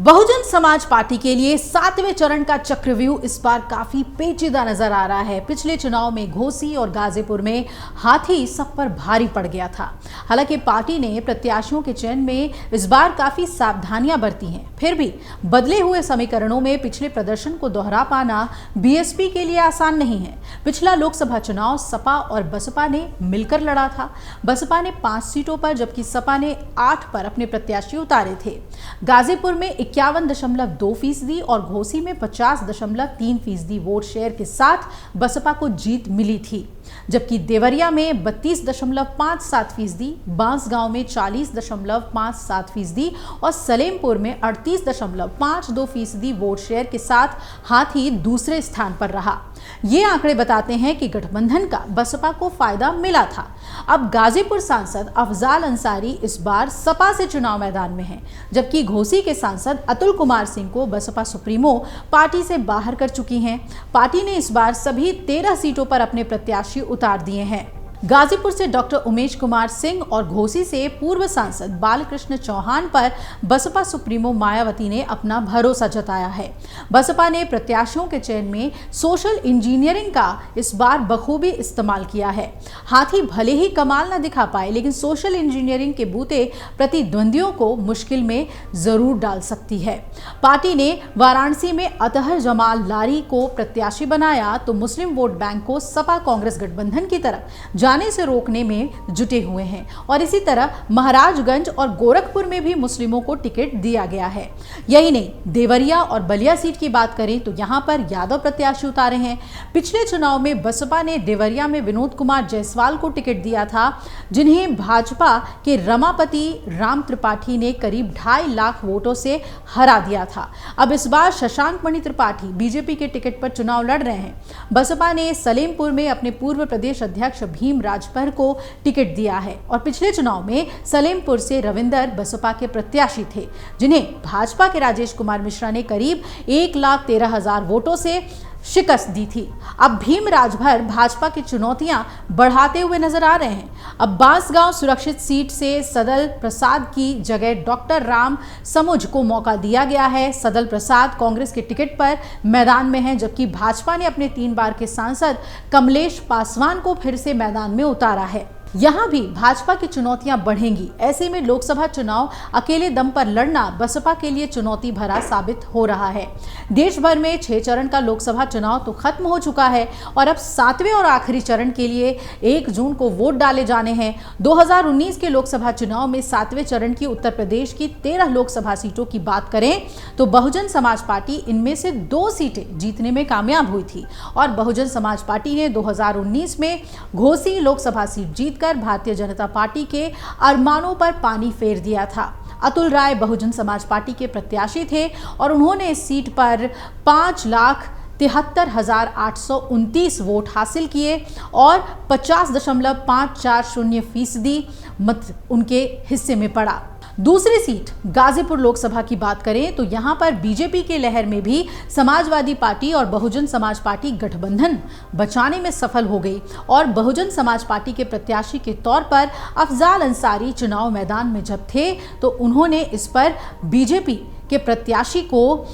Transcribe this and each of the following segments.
Bahujan Samaj party के लिए 7वें चरण का चक्रव्यूह इस बार काफी पेचीदा नजर आ रहा है। पिछले चुनाव में घोसी और गाजीपुर में हाथी सब पर भारी पड़ गया था। हालांकि पार्टी ने प्रत्याशियों के चयन में इस बार काफी सावधानियां बरती हैं। फिर भी बदले हुए समीकरणों में पिछले प्रदर्शन को दोहरा पाना बीएसपी के लिए आसान नहीं है। पिछला लोकसभा चुनाव सपा और बसपा ने मिलकर लड़ा था। बसपा ने 5 सीटों पर जबकि सपा ने 8 पर अपने प्रत्याशी उतारे थे। गाजीपुर में 51.2% और घोसी में 50.3% वोट शेयर के साथ बसपा को जीत मिली थी, जबकि देवरिया में 32.57%, बांसगांव में 40.57% और सलेमपुर में 38.52% वोट शेयर के साथ हाथी दूसरे स्थान पर रहा। ये आंकड़े बताते हैं कि गठबंधन का बसपा को फायदा मिला था। अब गाजीपुर सांसद अफजाल अंसारी इस बार सपा से चुनाव मैदान में हैं, जबकि घोसी के सांसद अतुल कुमार सिंह को बसपा सुप्रीमो पार्टी से बाहर कर चुकी हैं। पार्टी ने इस बार सभी 13 सीटों पर अपने प्रत्याशी उतार दिए हैं। गाजीपुर से डॉक्टर उमेश कुमार सिंह और घोसी से पूर्व सांसद बालकृष्ण चौहान पर बसपा सुप्रीमो मायावती ने अपना भरोसा जताया है। बसपा ने प्रत्याशियों के चयन में सोशल इंजीनियरिंग का इस बार बखूबी इस्तेमाल किया है। हाथी भले ही कमाल न दिखा पाए, लेकिन सोशल इंजीनियरिंग के बूते प्रतिद्वंदियों को मुश्किल में जरूर डाल सकती है। पार्टी ने वाराणसी में अतहर जमाल लारी को प्रत्याशी बनाया तो मुस्लिम वोट बैंक को सपा कांग्रेस गठबंधन की तरफ जाने से रोकने में जुटे हुए हैं और इसी तरह महाराजगंज और गोरखपुर में भी मुस्लिमों को टिकट दिया गया है। यही नहीं, देवरिया और बलिया सीट की बात करें तो यहां पर यादव प्रत्याशी उतारे हैं। पिछले चुनाव में बसपा ने देवरिया में विनोद कुमार जायसवाल को टिकट दिया था, जिन्हें भाजपा के रमापति राम त्रिपाठी ने करीब 2.5 लाख वोटों से हरा दिया था। अब इस बार शशांक मणि त्रिपाठी बीजेपी के टिकट पर चुनाव लड़ रहे हैं। बसपा ने सलेमपुर में अपने पूर्व प्रदेश अध्यक्ष भीम राजभर को टिकट दिया है और पिछले चुनाव में सलेमपुर से रविंदर बसपा के प्रत्याशी थे, जिन्हें भाजपा के राजेश कुमार मिश्रा ने करीब 1,13,000 वोटों से शिकस्त दी थी। अब भीम राजभर भाजपा की चुनौतियां बढ़ाते हुए नजर आ रहे हैं। अब बांसगांव सुरक्षित सीट से सदल प्रसाद की जगह डॉक्टर राम समुझ को मौका दिया गया है। सदल प्रसाद कांग्रेस के टिकट पर मैदान में हैं, जबकि भाजपा ने अपने 3 बार के सांसद कमलेश पासवान को फिर से मैदान में उतारा है। यहां भी भाजपा की चुनौतियां बढ़ेंगी। ऐसे में लोकसभा चुनाव अकेले दम पर लड़ना बसपा के लिए चुनौती भरा साबित हो रहा है। देश भर में 6 चरण का लोकसभा चुनाव तो खत्म हो चुका है और अब 7वें और आखिरी चरण के लिए 1 जून को वोट डाले जाने हैं। 2019 के लोकसभा चुनाव में 7वें चरण की उत्तर प्रदेश की 13 लोकसभा सीटों की बात करें तो बहुजन समाज पार्टी इनमें से 2 सीटें जीतने में कामयाब हुई थी और बहुजन समाज पार्टी ने 2019 में घोसी लोकसभा सीट जीत कर भारतीय जनता पार्टी के अरमानों पर पानी फेर दिया था। अतुल राय बहुजन समाज पार्टी के प्रत्याशी थे और उन्होंने इस सीट पर 5,73,829 वोट हासिल किए और 50.540% मत उनके हिस्से में पड़ा। दूसरी सीट गाजीपुर लोकसभा की बात करें तो यहां पर बीजेपी के लहर में भी समाजवादी पार्टी और बहुजन समाज पार्टी गठबंधन बचाने में सफल हो गई और बहुजन समाज पार्टी के प्रत्याशी के तौर पर अफजाल अंसारी चुनाव मैदान में जब थे तो उन्होंने इस पर बीजेपी के प्रत्याशी को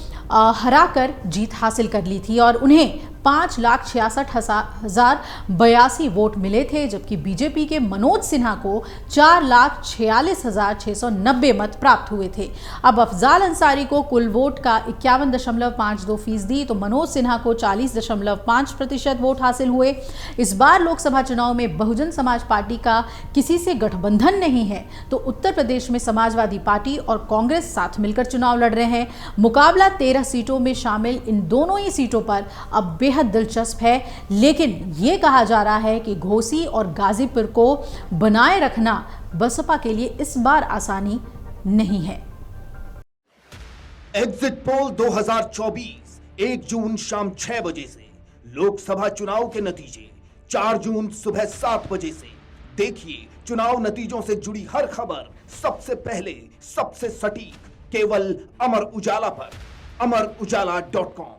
हराकर जीत हासिल कर ली थी और उन्हें 5,66,082 वोट मिले थे, जबकि बीजेपी के मनोज सिन्हा को 4,46,690 मत प्राप्त हुए थे। अब अफजाल अंसारी को कुल वोट का 51.52%, तो मनोज सिन्हा को 40.5% वोट हासिल हुए। इस बार लोकसभा चुनाव में बहुजन समाज पार्टी का किसी से गठबंधन नहीं है, तो उत्तर प्रदेश में समाजवादी पार्टी और कांग्रेस साथ मिलकर चुनाव लड़ रहे हैं। मुकाबला 13 सीटों में शामिल इन दोनों ही सीटों पर अब बेहद दिलचस्प है, लेकिन यह कहा जा रहा है कि घोसी और गाजीपुर को बनाए रखना बसपा के लिए इस बार आसानी नहीं है। एग्जिट पोल 2024 1 जून शाम 6 बजे से, लोकसभा चुनाव के नतीजे 4 जून सुबह 7 बजे से। देखिए चुनाव नतीजों से जुड़ी हर खबर सबसे पहले, सबसे सटीक, केवल अमर उजाला पर, amarujala.com।